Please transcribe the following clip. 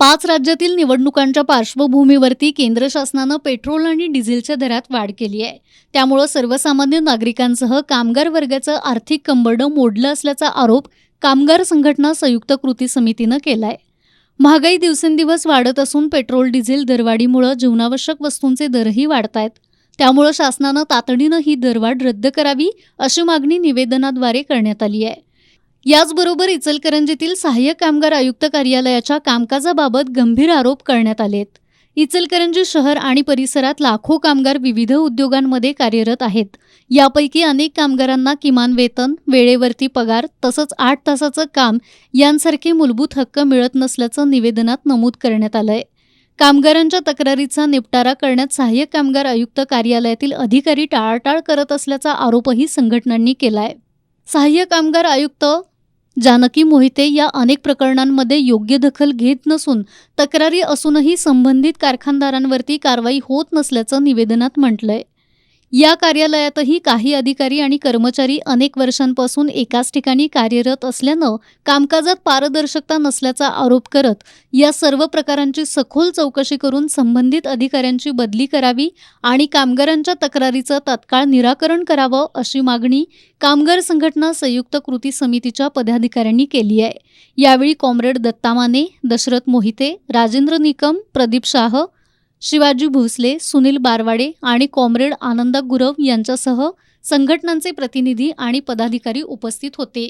5 राज्यातील निवडणुकांच्या पार्श्वभूमीवरती केंद्र शासनानं पेट्रोल आणि डिझेलच्या दरात वाढ केली आहे. त्यामुळे सर्वसामान्य नागरिकांसह कामगार वर्गाचं आर्थिक कंबरडं मोडलं असल्याचा आरोप कामगार संघटना संयुक्त कृती समितीनं केलाय. महागाई दिवसेंदिवस वाढत असून पेट्रोल डिझेल दरवाढीमुळे जीवनावश्यक वस्तूंचे दरही वाढतायत. त्यामुळे शासनानं तातडीनं ही दरवाढ रद्द करावी अशी मागणी निवेदनाद्वारे करण्यात आली आहे. याचबरोबर इचलकरंजीतील सहाय्यक कामगार आयुक्त कार्यालयाच्या कामकाजाबाबत गंभीर आरोप करण्यात आलेत. इचलकरंजी शहर आणि परिसरात लाखो कामगार विविध उद्योगांमध्ये कार्यरत आहेत. यापैकी अनेक कामगारांना किमान वेतन, वेळेवरती पगार तसंच 8 तासाचं काम यांसारखे मूलभूत हक्क मिळत नसल्याचं निवेदनात नमूद करण्यात आलंय. कामगारांच्या तक्रारीचा निपटारा करण्यात सहाय्यक कामगार आयुक्त कार्यालयातील अधिकारी टाळाटाळ करत असल्याचा आरोपही संघटनांनी केलाय. सहाय्यक कामगार आयुक्त जानकी मोहिते या अनेक प्रकरणांमध्ये योग्य दखल घेत नसून तक्रारी असूनही संबंधित कारखानदारांवरती कारवाई होत नसल्याचं निवेदनात म्हटलंय. या कार्यालयातही काही अधिकारी आणि कर्मचारी अनेक वर्षांपासून एकाच ठिकाणी कार्यरत असल्यानं कामकाजात पारदर्शकता नसल्याचा आरोप करत या सर्व प्रकारांची सखोल चौकशी करून संबंधित अधिकाऱ्यांची बदली करावी आणि कामगारांच्या तक्रारीचं तात्काळ निराकरण करावं अशी मागणी कामगार संघटना संयुक्त कृती समितीच्या पदाधिकाऱ्यांनी केली आहे. यावेळी कॉम्रेड दत्ता माने, दशरथ मोहिते, राजेंद्र निकम, प्रदीप शाह, शिवाजी भोसले, सुनील बारवाडे आणि कॉम्रेड आनंदा गुरव यांच्यासह संघटनांचे प्रतिनिधी आणि पदाधिकारी उपस्थित होते.